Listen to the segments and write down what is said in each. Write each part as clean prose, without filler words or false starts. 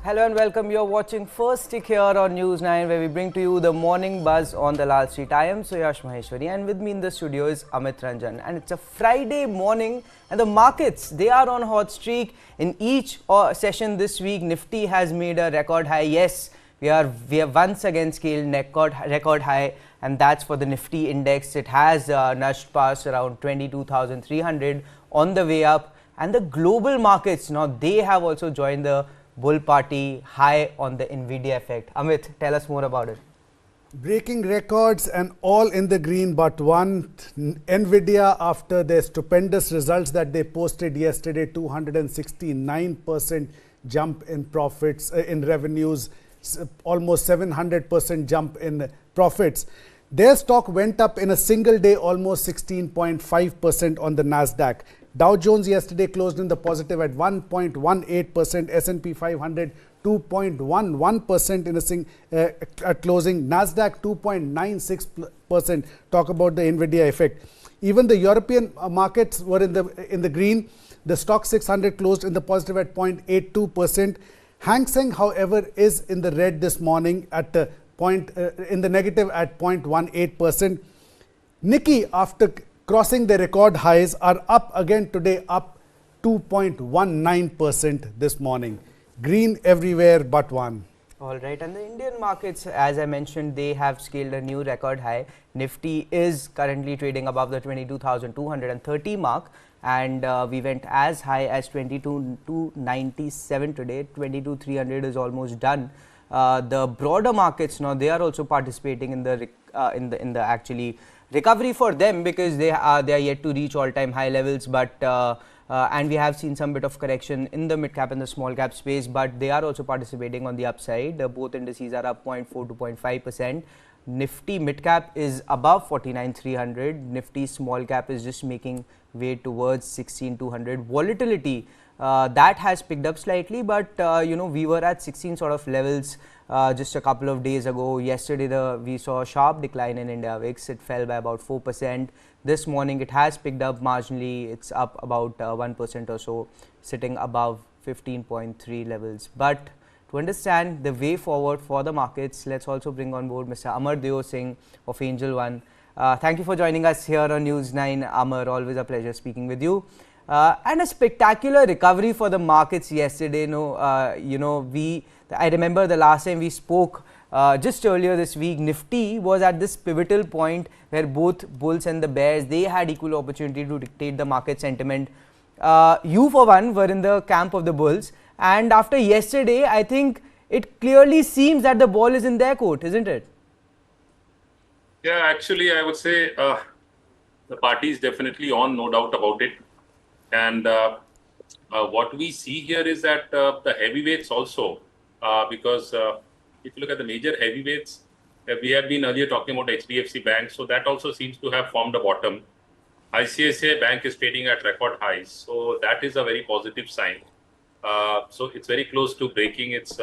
Hello and welcome. You're watching First Stick here on News9, where we bring to you the morning buzz on the Lal Street. I am Suyash Maheshwari, and with me in the studio is Amit Ranjan. And it's a Friday morning, and the markets, they are on hot streak. In each session this week, Nifty has made a record high. Yes, we have once again scaled record high, and that's for the Nifty index. It has nudged past around 22,300 on the way up. And the global markets, now they have also joined the bull party, high on the Nvidia effect. Amit, tell us more about it. Breaking records and all in the green but one. Nvidia, after their stupendous results that they posted yesterday, 269% jump in profits, in revenues, almost 700% jump in profits. Their stock went up in a single day almost 16.5% on the Nasdaq. Dow Jones yesterday closed in the positive at 1.18%, S&P 500 2.11% in a closing, Nasdaq 2.96%. Talk about the Nvidia effect. Even the European markets were in the green. The stock 600 closed in the positive at 0.82%. Hang Seng, however, is in the red this morning at in the negative at 0.18%. Nikkei, after crossing the record highs, are up again today, up 2.19% this morning. Green everywhere but one. All right, and the Indian markets, as I mentioned, they have scaled a new record high. Nifty is currently trading above the 22,230 mark, and we went as high as 22,297 today. 22,300 is almost done. The broader markets now, they are also participating in the actually recovery for them, because they are yet to reach all-time high levels, but and we have seen some bit of correction in the mid-cap and the small-cap space, but they are also participating on the upside. Both indices are up 0.4 to 0.5%. Nifty mid-cap is above 49,300. Nifty small-cap is just making way towards 16,200. Volatility, that has picked up slightly, but we were at 16 sort of levels just a couple of days ago. Yesterday we saw a sharp decline in India VIX. It fell by about 4%. This morning it has picked up marginally. It's up about 1% or so, sitting above 15.3 levels. But to understand the way forward for the markets, let's also bring on board Mr. Amar Deo Singh of Angel One. Thank you for joining us here on News9. Amar, always a pleasure speaking with you. And a spectacular recovery for the markets yesterday. I remember the last time we spoke just earlier this week, Nifty was at this pivotal point where both bulls and the bears, they had equal opportunity to dictate the market sentiment. You for one were in the camp of the bulls, and after yesterday, I think it clearly seems that the ball is in their court, isn't it? Yeah, actually, I would say the party is definitely on, no doubt about it. And what we see here is that the heavyweights also, because if you look at the major heavyweights, we have been earlier talking about HDFC Bank, so that also seems to have formed a bottom. ICICI Bank is trading at record highs, so that is a very positive sign. So it's very close to breaking. It's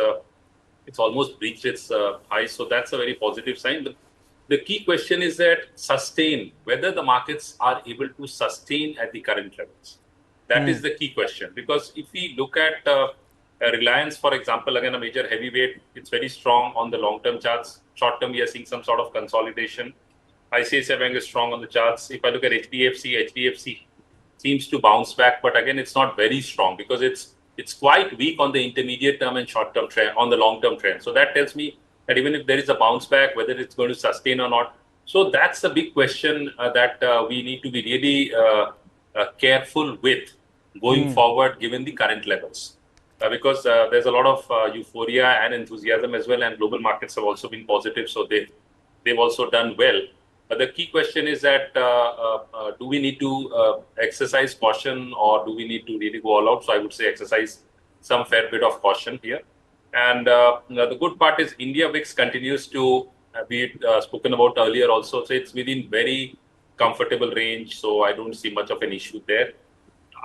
almost breached its highs, so that's a very positive sign. But the key question is that whether the markets are able to sustain at the current levels. That is the key question, because if we look at Reliance, for example, again a major heavyweight, it's very strong on the long-term charts. Short-term, we are seeing some sort of consolidation. ICICI Bank is strong on the charts. If I look at HDFC seems to bounce back, but again, it's not very strong because it's quite weak on the intermediate term and short-term trend, on the long-term trend. So that tells me that even if there is a bounce back, whether it's going to sustain or not. So that's the big question that we need to be really careful with going forward, given the current levels. Because there's a lot of euphoria and enthusiasm as well, and global markets have also been positive, so they've also done well. But the key question is that do we need to exercise caution, or do we need to really go all out? So I would say exercise some fair bit of caution here. And the good part is India VIX continues to be spoken about earlier also, so it's within very comfortable range, so I don't see much of an issue there.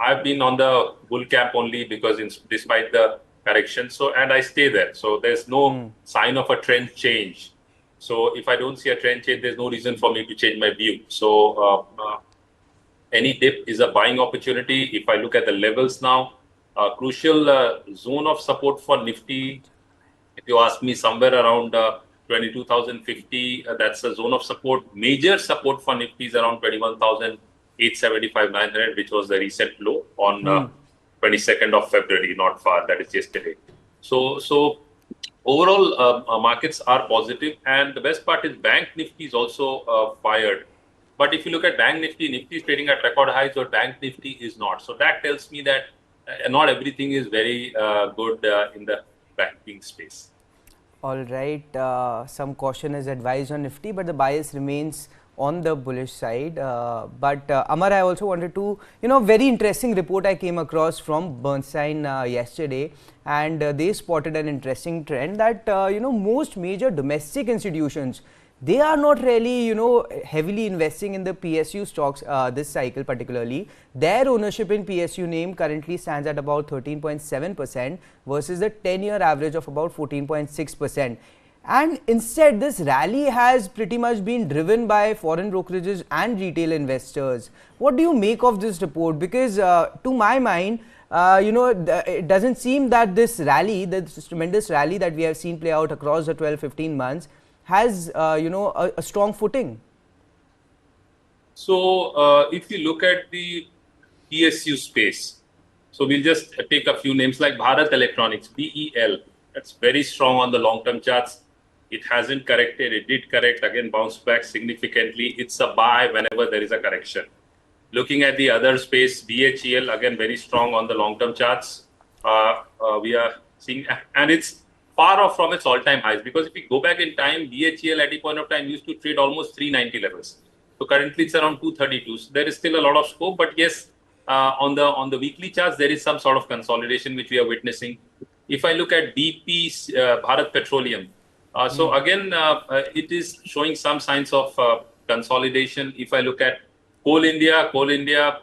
I've been on the bull camp only because despite the correction, and I stay there. So there's no sign of a trend change. So if I don't see a trend change, there's no reason for me to change my view. So any dip is a buying opportunity. If I look at the levels now, Crucial zone of support for Nifty, if you ask me, somewhere around 22,050, that's a zone of support. Major support for Nifty is around 21,875, 900, which was the recent low on 22nd of February, not far, that is yesterday. So overall, markets are positive, and the best part is Bank Nifty is also fired. But if you look at Bank Nifty, Nifty is trading at record highs, but Bank Nifty is not. So that tells me that not everything is very good in the banking space. All right, some caution is advised on Nifty, but the bias remains on the bullish side. But Amar, I also wanted to, very interesting report I came across from Bernstein yesterday, and they spotted an interesting trend that, most major domestic institutions, they are not really, heavily investing in the PSU stocks this cycle particularly. Their ownership in PSU name currently stands at about 13.7% versus the 10-year average of about 14.6%. And instead, this rally has pretty much been driven by foreign brokerages and retail investors. What do you make of this report? Because to my mind, it doesn't seem that this rally, this tremendous rally that we have seen play out across the 12-15 months, has a strong footing. So if you look at the PSU space, so we'll just take a few names like Bharat Electronics, BEL. That's very strong on the long-term charts. It hasn't corrected. It did correct, again bounced back significantly. It's a buy whenever there is a correction. Looking at the other space, BHEL, again very strong on the long-term charts. We are seeing, and it's far off from its all-time highs, because if we go back in time, BHEL at a point of time used to trade almost 390 levels. So currently it's around 232. So there is still a lot of scope, but yes, on the weekly charts there is some sort of consolidation which we are witnessing. If I look at BP's Bharat Petroleum, so again it is showing some signs of consolidation. If I look at Coal India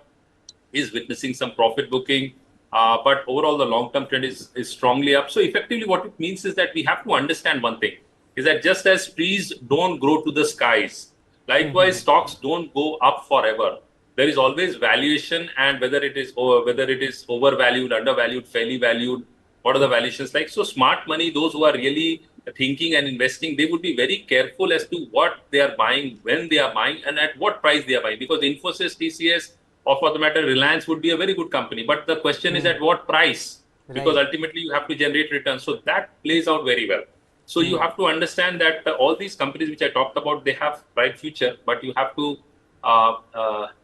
is witnessing some profit booking. But overall, the long-term trend is strongly up. So effectively, what it means is that we have to understand one thing, is that just as trees don't grow to the skies, likewise, stocks don't go up forever. There is always valuation, and whether it is overvalued, undervalued, fairly valued, what are the valuations like? So smart money, those who are really thinking and investing, they would be very careful as to what they are buying, when they are buying, and at what price they are buying. Because Infosys, TCS, or for the matter, Reliance would be a very good company. But the question is at what price? Because ultimately you have to generate returns. So that plays out very well. So you have to understand that all these companies which I talked about, they have bright future, but you have to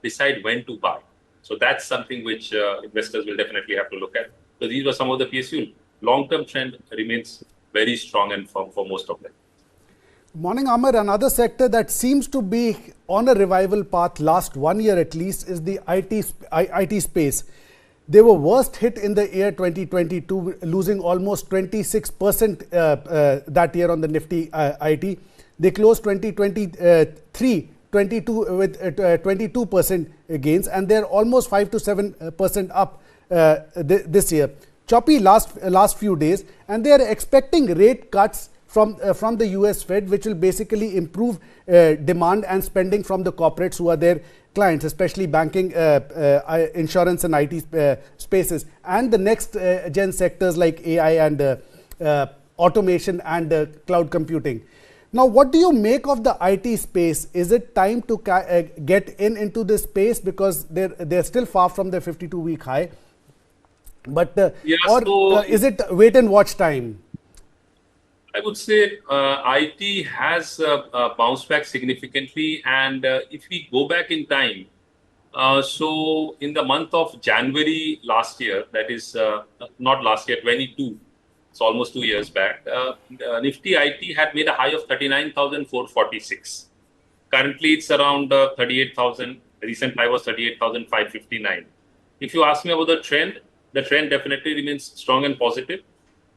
decide when to buy. So that's something which investors will definitely have to look at. So these were some of the PSU. Long-term trend remains very strong and firm for most of them. Morning, Amar. Another sector that seems to be on a revival path last 1 year at least is the IT space. They were worst hit in the year 2022, losing almost 26% that year on the Nifty IT. They closed 2023 with 22% gains, and they're almost 5 to 7% up this year. Choppy last few days, and they are expecting rate cuts from the US Fed, which will basically improve demand and spending from the corporates who are their clients, especially banking, insurance and IT spaces, and the next gen sectors like AI and automation and cloud computing. Now, what do you make of the IT space? Is it time to get into this space, because they're still far from the 52-week high? But is it wait and watch time? I would say IT has bounced back significantly, and if we go back in time, so in the month of January last year, that is not last year, 22, it's almost 2 years back, Nifty IT had made a high of 39,446. Currently, it's around 38,000. Recent high was 38,559. If you ask me about the trend definitely remains strong and positive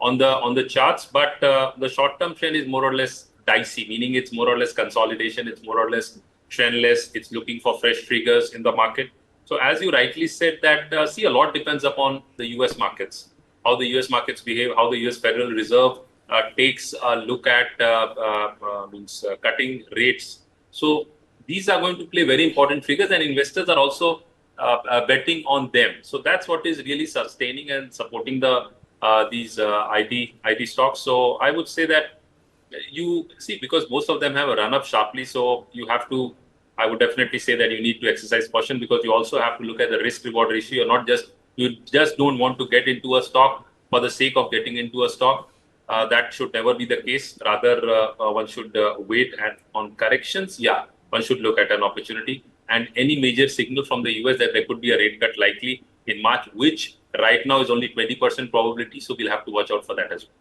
on the charts, but the short-term trend is more or less dicey, meaning it's more or less consolidation, it's more or less trendless, it's looking for fresh triggers in the market. So as you rightly said, that see, a lot depends upon the US markets, how the US markets behave, how the US Federal Reserve takes a look at cutting rates. So these are going to play very important triggers, and investors are also betting on them. So that's what is really sustaining and supporting these IT stocks. So I would say that you see, because most of them have a run up sharply, so you have to, I would definitely say that you need to exercise caution, because you also have to look at the risk reward ratio. You just don't want to get into a stock for the sake of getting into a stock. That should never be the case. Rather, one should wait on corrections. Yeah, one should look at an opportunity, and any major signal from the US that there could be a rate cut likely in March, which right now is only 20% probability. So we'll have to watch out for that as well.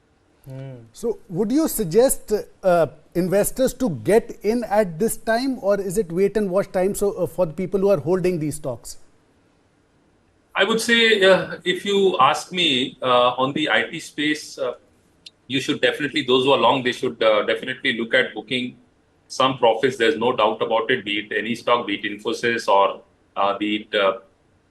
So would you suggest investors to get in at this time, or is it wait and watch time for the people who are holding these stocks? I would say, if you ask me, on the IT space, you should definitely, those who are long, they should definitely look at booking some profits. There's no doubt about it, be it any stock, be it Infosys or be it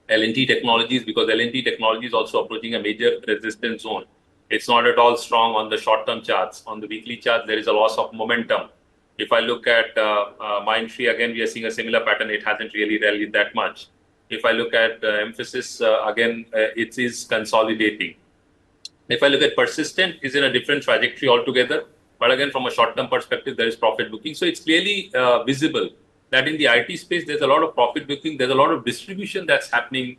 L&T Technologies, because L&T Technologies is also approaching a major resistance zone. It's not at all strong on the short-term charts. On the weekly chart, there is a loss of momentum. If I look at Mindtree, again, we are seeing a similar pattern. It hasn't really rallied that much. If I look at Emphasis, again, it is consolidating. If I look at Persistent, is in a different trajectory altogether. But again, from a short-term perspective, there is profit booking. So it's clearly visible that in the IT space, there's a lot of profit booking. There's a lot of distribution that's happening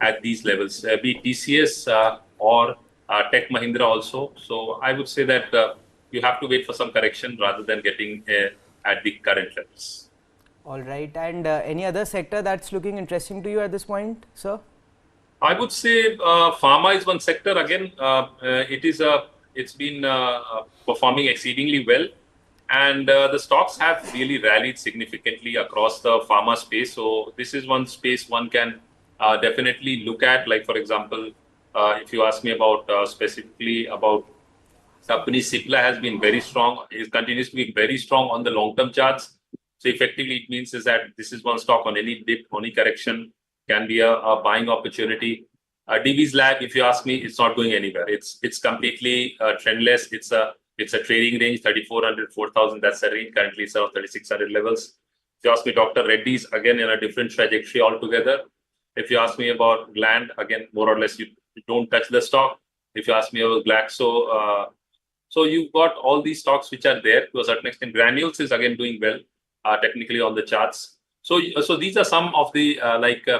at these levels, be it TCS or Tech Mahindra also. So I would say that you have to wait for some correction rather than getting at the current levels. All right. And any other sector that's looking interesting to you at this point, sir? I would say pharma is one sector. Again, it's been performing exceedingly well. And the stocks have really rallied significantly across the pharma space. So this is one space one can definitely look at. Like, for example, if you ask me about specifically about company, Cipla has been very strong. It continues to be very strong on the long-term charts. So effectively, it means is that this is one stock on any dip, any correction can be a buying opportunity. DB's Lab, if you ask me, it's not going anywhere. It's completely trendless. It's a trading range, 3,400, 4,000. That's the range. Currently, it's around 3,600 levels. If you ask me, Dr. Reddy's, again, in a different trajectory altogether. If you ask me about Gland, again, more or less, you don't touch the stock. If you ask me about Glaxo, so you've got all these stocks which are there to a certain extent. Granules is again doing well, technically on the charts. So these are some of the,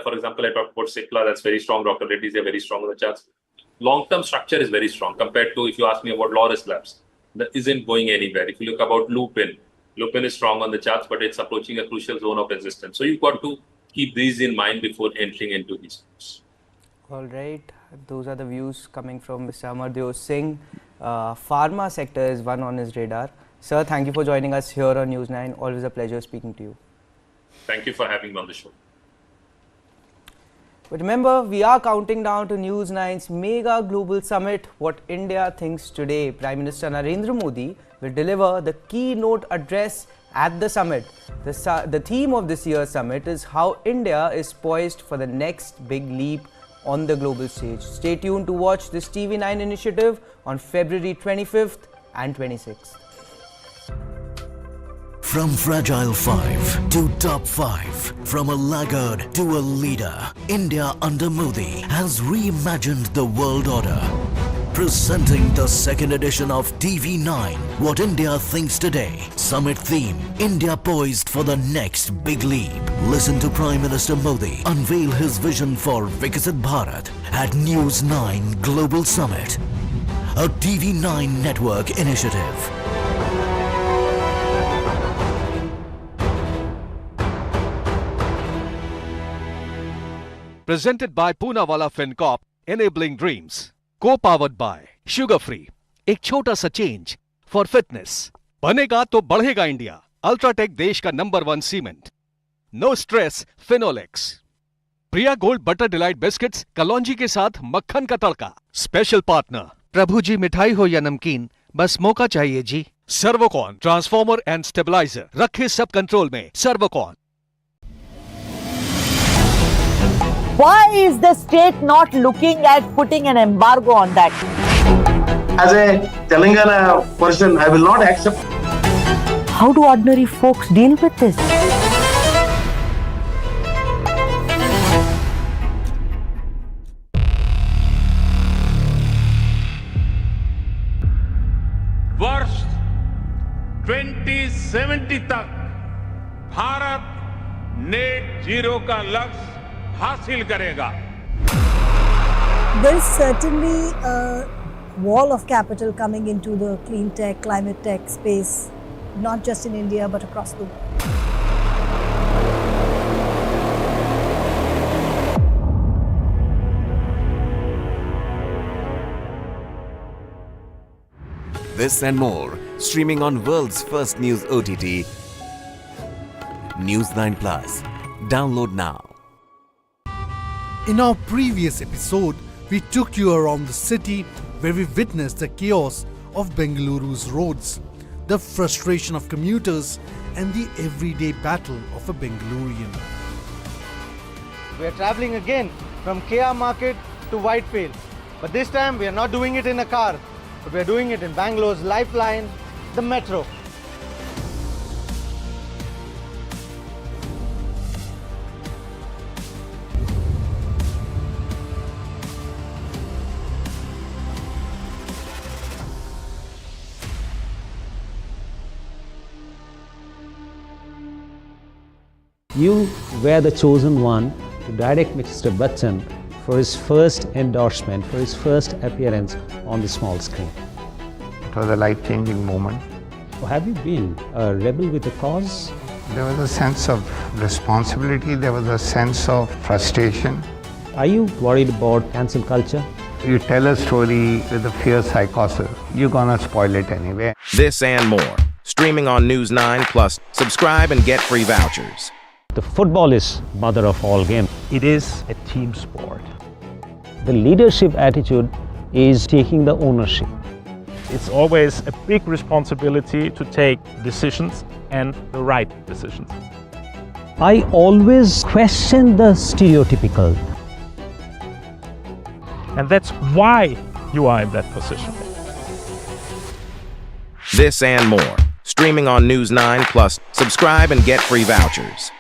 for example, I talked about Cipla, that's very strong. Dr. Reddy's, they're very strong on the charts. Long-term structure is very strong compared to, if you ask me about Laurus Labs, that isn't going anywhere. If you look about Lupin is strong on the charts, but it's approaching a crucial zone of resistance. So you've got to keep these in mind before entering into these stocks. All right. Those are the views coming from Mr. Amardev Singh. Pharma sector is one on his radar. Sir, thank you for joining us here on News9. Always a pleasure speaking to you. Thank you for having me on the show. But remember, we are counting down to News9's mega global summit, What India Thinks Today. Prime Minister Narendra Modi will deliver the keynote address at the summit. The theme of this year's summit is how India is poised for the next big leap on the global stage. Stay tuned to watch this TV9 initiative on February 25th and 26th. From fragile 5 to top 5, from a laggard to a leader, India under Modi has reimagined the world order. Presenting the second edition of TV9, What India Thinks Today. Summit theme, India poised for the next big leap. Listen to Prime Minister Modi unveil his vision for Viksit Bharat at News9 Global Summit, a TV9 network initiative. Presented by Poonawalla FinCorp, enabling dreams. Co-powered by Sugar Free, एक छोटा सा change for fitness. बनेगा तो बढ़ेगा India. UltraTech देश का number 1 cement. No stress Finolex. Priya gold butter delight biscuits कलौंजी के साथ मक्खन का तड़का. स्पेशल पार्टनर प्रभु जी, मिठाई हो या नमकीन, बस मौका चाहिए जी. सर्वोकॉन ट्रांसफॉर्मर एंड स्टेबलाइजर, रखे सब कंट्रोल में. Servokon. Why is the state not looking at putting an embargo on that? As a Telangana person, I will not accept. How do ordinary folks deal with this? Bharat net zero का लक्ष्य हासिल करेगा। There is certainly a wall of capital coming into the clean tech, climate tech space, not just in India but across the world. This and more, streaming on world's first news OTT, News9 Plus. Download now. In our previous episode, we took you around the city where we witnessed the chaos of Bengaluru's roads, the frustration of commuters, and the everyday battle of a Bengalurian. We are traveling again from KR Market to Whitefield, but this time we are not doing it in a car, but we are doing it in Bangalore's lifeline, the metro. You were the chosen one to direct Mr. Bachchan for his first endorsement, for his first appearance on the small screen. It was a life-changing moment. Have you been a rebel with a cause? There was a sense of responsibility, there was a sense of frustration. Are you worried about cancel culture? You tell a story with a fierce psychosis, you're gonna spoil it anyway. This and more, streaming on News9 Plus. Subscribe and get free vouchers. The football is mother of all games. It is a team sport. The leadership attitude is taking the ownership. It's always a big responsibility to take decisions and the right decisions. I always question the stereotypical. And that's why you are in that position. This and more, streaming on News9 Plus. Subscribe and get free vouchers.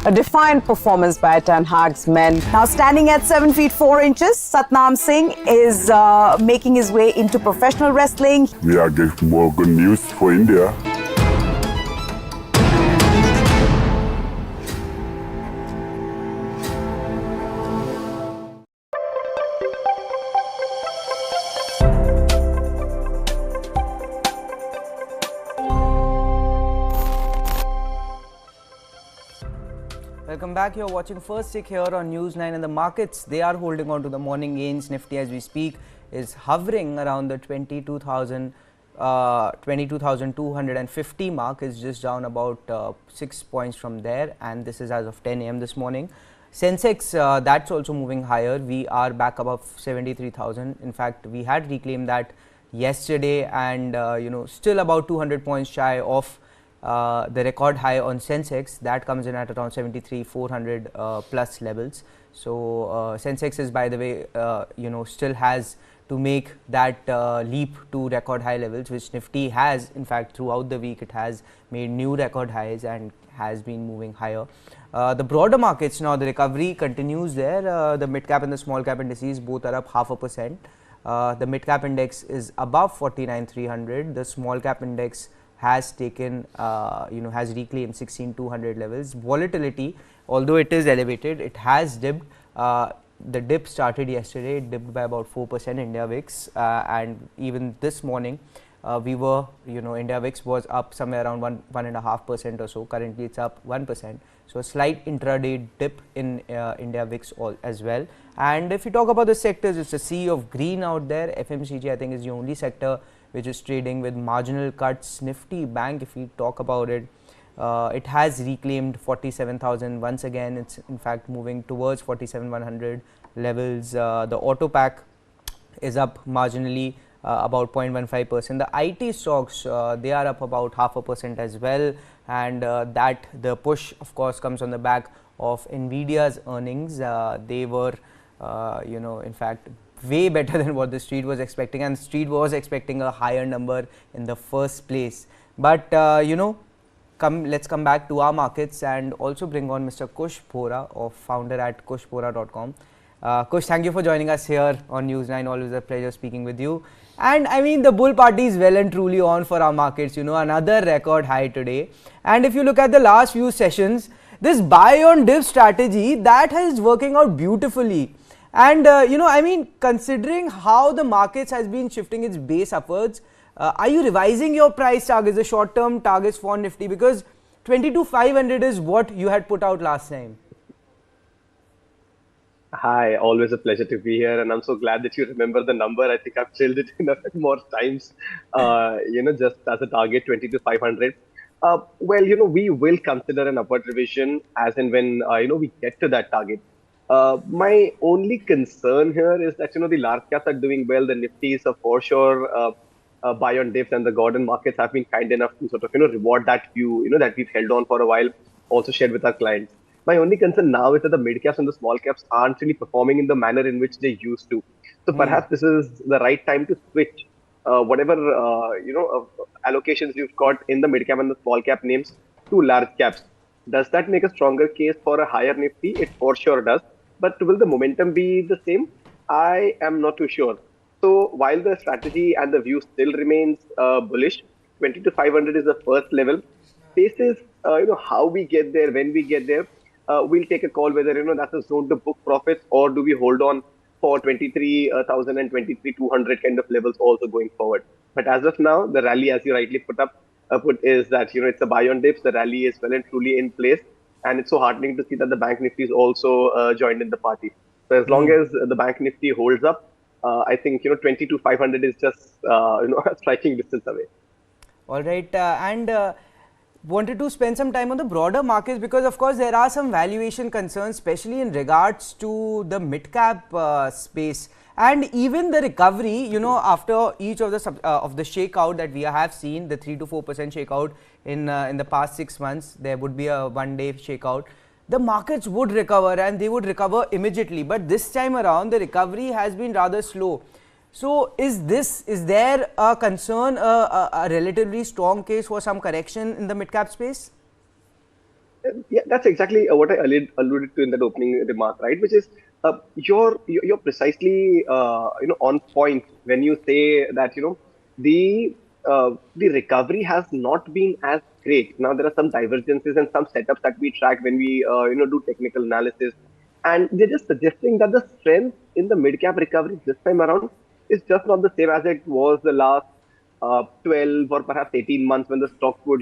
A defiant performance by Ten Hag's men. Now standing at 7 feet 4 inches, Satnam Singh is making his way into professional wrestling. We are getting more good news for India. Welcome back. You're watching First Stick here on News9, and the markets, they are holding on to the morning gains. Nifty, as we speak, is hovering around the 22,250 mark, is just down about 6 points from there, and this is as of 10 a.m. this morning. Sensex, that's also moving higher. We are back above 73,000. In fact, we had reclaimed that yesterday, and still about 200 points shy of the record high on Sensex. That comes in at around 73,400 plus levels. So Sensex is, by the way, still has to make that leap to record high levels, which Nifty has. In fact, throughout the week it has made new record highs and has been moving higher. The broader markets now, the recovery continues there. The mid cap and the small cap indices both are up 0.5%. The mid cap index is above 49,300. The small cap index has taken, has reclaimed 16,200 levels. Volatility, although it is elevated, it has dipped. The dip started yesterday. It dipped by about 4%, India VIX, and even this morning, India VIX was up somewhere around 1.5% or so. Currently, it's up 1%. So a slight intraday dip in India VIX as well. And if you talk about the sectors, it's a sea of green out there. FMCG, I think, is the only sector which is trading with marginal cuts. Nifty Bank, if we talk about it, it has reclaimed 47,000 once again. It's in fact moving towards 47,100 levels. The auto pack is up marginally, about 0.15%. The IT stocks, they are up about 0.5% as well, and that the push of course comes on the back of Nvidia's earnings. They were in fact way better than what the street was expecting, and the street was expecting a higher number in the first place. But let's come back to our markets and also bring on Mr. Kush Bhora, founder at kushbhora.com. Kush, thank you for joining us here on News9. Always a pleasure speaking with you. And I mean, the bull party is well and truly on for our markets. You know, another record high today. And if you look at the last few sessions, this buy on dip strategy, that is working out beautifully. And you know, I mean, considering how the markets has been shifting its base upwards, are you revising your price targets, the short term targets for Nifty? Because 22,500 is what you had put out last time. Hi, always a pleasure to be here, and I'm so glad that you remember the number. I think I've chilled it enough more times, just as a target 20 to 500. Well, we will consider an upward revision as and when, we get to that target. My only concern here is that, the large caps are doing well. The Nifty is for sure buy on dips, and the Gordon markets have been kind enough to sort of, reward that view, that we've held on for a while, also shared with our clients. My only concern now is that the mid caps and the small caps aren't really performing in the manner in which they used to. So perhaps this is the right time to switch whatever allocations you've got in the mid cap and the small cap names to large caps. Does that make a stronger case for a higher Nifty? It for sure does. But will the momentum be the same? I am not too sure. So while the strategy and the view still remains bullish, 20 to 500 is the first level. Basis, how we get there, when we get there, we'll take a call whether, that's a zone to book profits, or do we hold on for 23,000 and 23,200 kind of levels also going forward. But as of now, the rally, as you rightly put is that, it's a buy on dips. The rally is well and truly in place. And it's so heartening to see that the Bank Nifty is also joined in the party. So as long as the Bank Nifty holds up, I think, 20 to 500 is just, a striking distance away. All right. Wanted to spend some time on the broader markets, because of course there are some valuation concerns, especially in regards to the mid cap space, and even the recovery, after each of the shakeout that we have seen, the 3 to 4% shakeout in the past 6 months. There would be a one-day shakeout. The markets would recover, and they would recover immediately, but this time around the recovery has been rather slow. So is there a concern, a relatively strong case for some correction in the mid-cap space? Yeah, that's exactly what I alluded to in that opening remark, right? Which is you're precisely on point when you say that the recovery has not been as great. Now there are some divergences and some setups that we track when we do technical analysis, and they're just suggesting that the strength in the mid-cap recovery this time around is just not the same as it was the last 12 or perhaps 18 months, when the stocks would,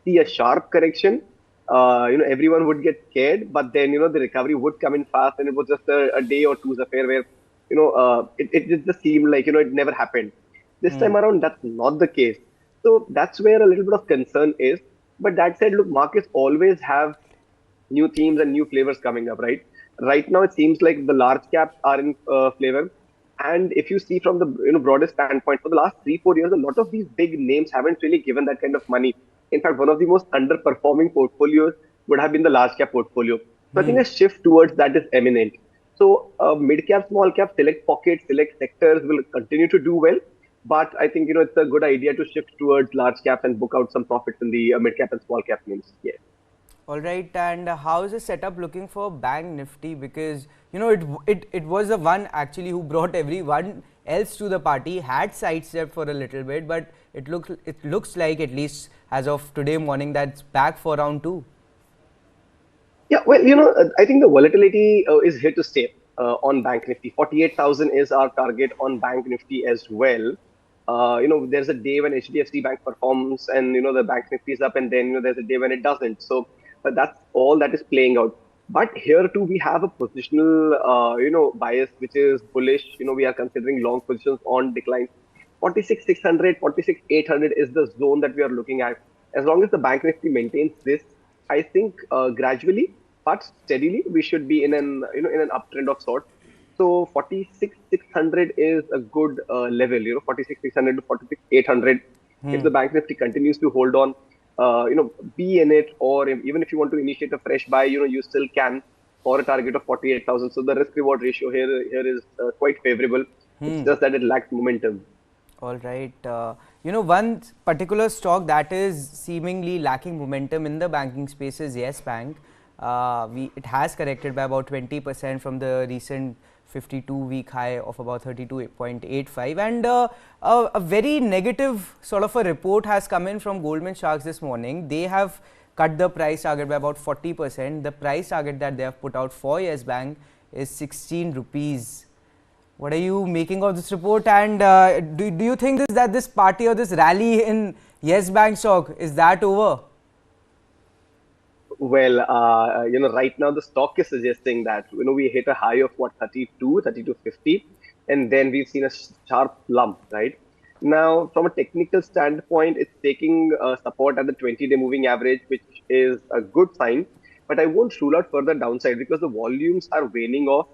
see a sharp correction. Everyone would get scared, but then, the recovery would come in fast, and it was just a day or two's affair where, it just seemed like, it never happened. This time around, that's not the case. So that's where a little bit of concern is. But that said, look, markets always have new themes and new flavors coming up, right? Right now, it seems like the large caps are in flavor. And if you see from the broader standpoint, for the last 3-4 years, a lot of these big names haven't really given that kind of money. In fact, one of the most underperforming portfolios would have been the large cap portfolio. So I think a shift towards that is imminent. So mid cap, small cap, select pockets, select sectors will continue to do well. But I think it's a good idea to shift towards large caps and book out some profits in the mid cap and small cap names. Yeah. All right, and how is the setup looking for Bank Nifty? Because it was the one actually who brought everyone else to the party, had sidestepped for a little bit, but it looks like, at least as of today morning, that's back for round 2. Yeah, well, I think the volatility is here to stay on Bank Nifty. 48,000 is our target on Bank Nifty as well. There's a day when HDFC Bank performs and the Bank Nifty is up, and then there's a day when it doesn't. So that's all that is playing out. But here too, we have a positional, bias, which is bullish. We are considering long positions on decline. 46,600, 46,800 is the zone that we are looking at. As long as the Bank Nifty maintains this, I think gradually but steadily we should be in an uptrend of sorts. So 46,600 is a good level. 46,600 to 46,800. If the Bank Nifty continues to hold on, be in it, or even if you want to initiate a fresh buy, you still can, for a target of 48,000. So the risk reward ratio here is quite favorable. It's just that it lacks momentum. All right. One particular stock that is seemingly lacking momentum in the banking space is Yes Bank. It has corrected by about 20% from the recent 52-week high of about 32.85, and a very negative sort of a report has come in from Goldman Sachs this morning. They have cut the price target by about 40%. The price target that they have put out for Yes Bank is 16 rupees. What are you making of this report, and do you think that this party or this rally in Yes Bank stock is that over? Well, right now the stock is suggesting that, we hit a high of what, 32.50, and then we've seen a sharp lump, right? Now, from a technical standpoint, it's taking support at the 20-day moving average, which is a good sign, but I won't rule out further downside because the volumes are waning off.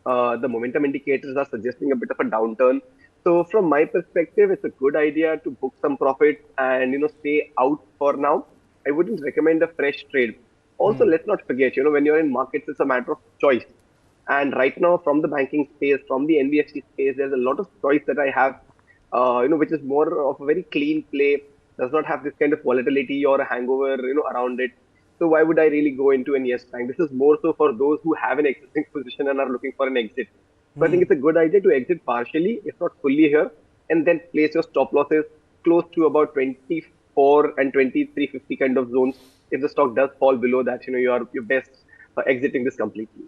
The momentum indicators are suggesting a bit of a downturn. So from my perspective, it's a good idea to book some profits and, stay out for now. I wouldn't recommend a fresh trade. Also, let's not forget, when you're in markets, it's a matter of choice. And right now, from the banking space, from the NBFC space, there's a lot of choice that I have, which is more of a very clean play, does not have this kind of volatility or a hangover, around it. So why would I really go into an Yes Bank? This is more so for those who have an existing position and are looking for an exit. So I think it's a good idea to exit partially, if not fully here, and then place your stop losses close to about 24 and 23.50 kind of zones. If the stock does fall below that, you're best exiting this completely.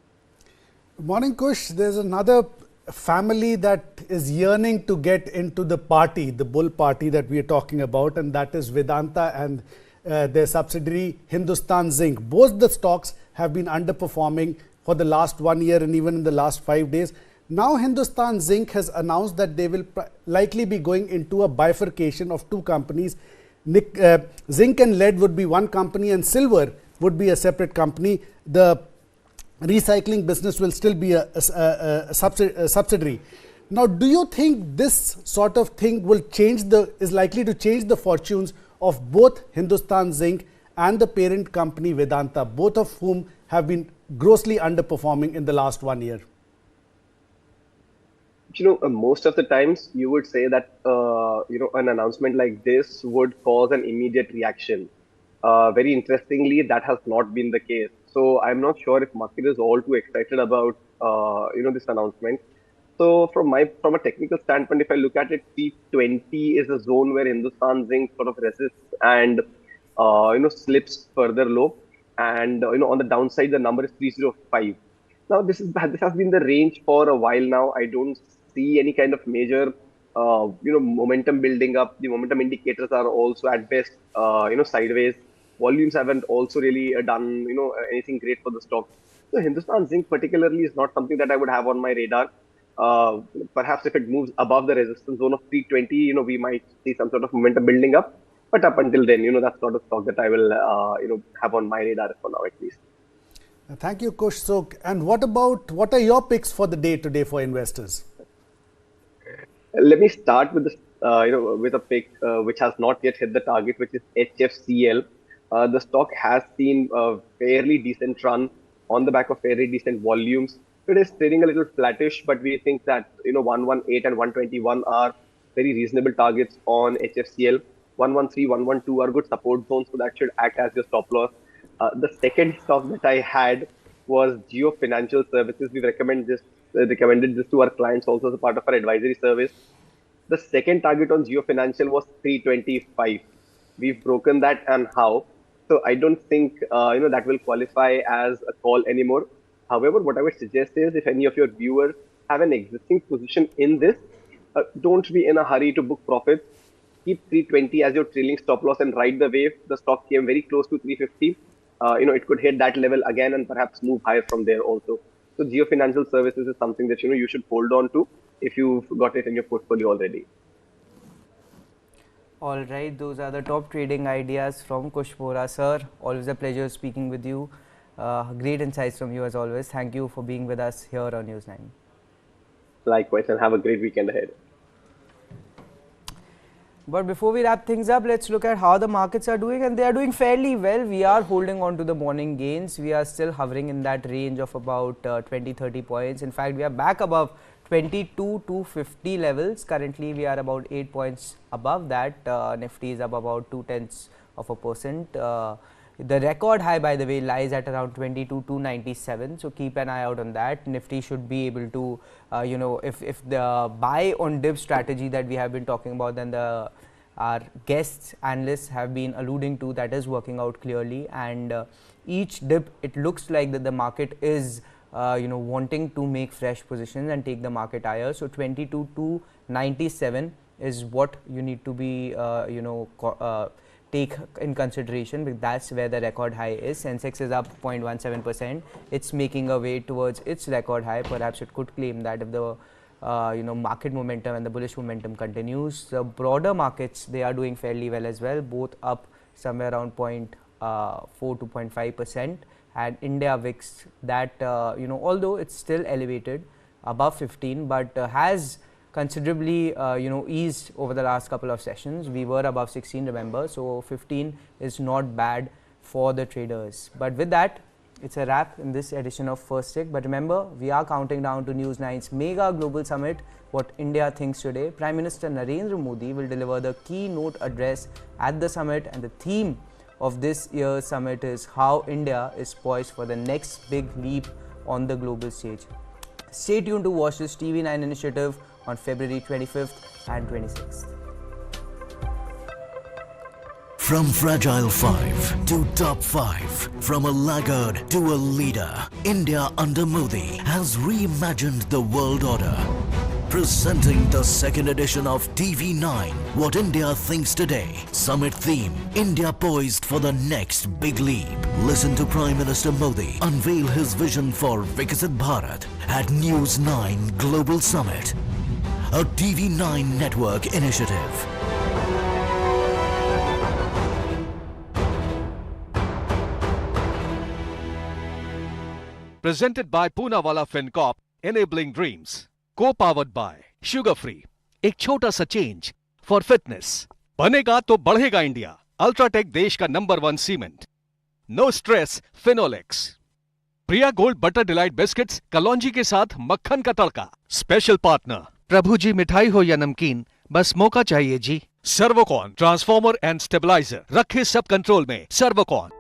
Morning, Kush. There's another family that is yearning to get into the party, the bull party that we are talking about, and that is Vedanta and their subsidiary Hindustan Zinc. Both the stocks have been underperforming for the last 1 year and even in the last 5 days. Now Hindustan Zinc has announced that they will likely be going into a bifurcation of two companies. Zinc and lead would be one company and silver would be a separate company. The recycling business will still be a subsidiary. Now, do you think this sort of thing will is likely to change the fortunes of both Hindustan Zinc and the parent company Vedanta, both of whom have been grossly underperforming in the last 1 year? Most of the times you would say that, an announcement like this would cause an immediate reaction. Very interestingly, that has not been the case. So I'm not sure if market is all too excited about, this announcement. So from a technical standpoint, if I look at it, 320 is a zone where Hindustan Zinc sort of resists and, slips further low. And, on the downside, the number is 305. Now, this has been the range for a while now. I don't see any kind of major, momentum building up. The momentum indicators are also at best, sideways. Volumes haven't also really done, anything great for the stock. So Hindustan Zinc particularly is not something that I would have on my radar. Perhaps if it moves above the resistance zone of 320, we might see some sort of momentum building up. But up until then, that's not a stock that I will, have on my radar for now at least. Thank you, Kush. So, and what are your picks for the day today for investors? Let me start with this, with a pick which has not yet hit the target, which is HFCL. The stock has seen a fairly decent run on the back of fairly decent volumes. It is trading a little flattish, but we think that 118 and 121 are very reasonable targets on HFCL. 113, 112 are good support zones, so that should act as your stop loss. The second stock that I had was Geo Financial Services. We recommended this to our clients also as a part of our advisory service. The second target on Geo Financial was 325. We've broken that, and how? So I don't think that will qualify as a call anymore. However, what I would suggest is if any of your viewers have an existing position in this, don't be in a hurry to book profits. Keep 320 as your trailing stop loss and ride the wave. The stock came very close to 350. It could hit that level again and perhaps move higher from there also. So Geo Financial Services is something that you should hold on to if you've got it in your portfolio already. All right, those are the top trading ideas from Kush Bora, sir. Always a pleasure speaking with you. Great insights from you as always. Thank you for being with us here on News9. Likewise, and have a great weekend ahead. But before we wrap things up, let's look at how the markets are doing, and they are doing fairly well. We are holding on to the morning gains. We are still hovering in that range of about 20-30 points. In fact, we are back above 22,250 levels. Currently, we are about 8 points above that. Nifty is up about 0.2%. The record high, by the way, lies at around 22,297. So keep an eye out on that. Nifty should be able to, if the buy on dip strategy that we have been talking about, then our guests, analysts have been alluding to, that is working out clearly. And each dip, it looks like that the market is, wanting to make fresh positions and take the market higher. So 22,297 is what you need to be, take in consideration, because that's where the record high is. Sensex is up 0.17%. It's making a way towards its record high. Perhaps it could claim that if the market momentum and the bullish momentum continues. The broader markets, they are doing fairly well as well, both up somewhere around 0.4 to 0.5%. And India VIX, that although it's still elevated above 15, but has considerably eased over the last couple of sessions. We were above 16, remember, so 15 is not bad for the traders. But with that, it's a wrap in this edition of First Take. But remember, we are counting down to News9's mega global summit, What India Thinks Today. Prime Minister Narendra Modi will deliver the keynote address at the summit, and the theme of this year's summit is how India is poised for the next big leap on the global stage. Stay tuned to watch this TV9 initiative on February 25th and 26th. From fragile 5 to top 5, from a laggard to a leader, India under Modi has reimagined the world order. Presenting the second edition of TV9, What India Thinks Today. Summit theme, India poised for the next big leap. Listen to Prime Minister Modi unveil his vision for Viksit Bharat at News9 Global Summit, a TV9 network initiative. Presented by Poonawalla FinCorp, enabling dreams. Co-powered by Sugar Free, एक छोटा सा change for fitness. बनेगा तो बढ़ेगा India. UltraTech देश का number 1 cement. No stress Finolex. Priya gold butter delight biscuits कलौंजी के साथ मक्खन का तड़का. Special partner. प्रभु जी मिठाई हो या नमकीन, बस मौका चाहिए जी. सर्वोकॉन ट्रांसफॉर्मर एंड स्टेबलाइजर, रखे सब कंट्रोल में. सर्वोकॉन.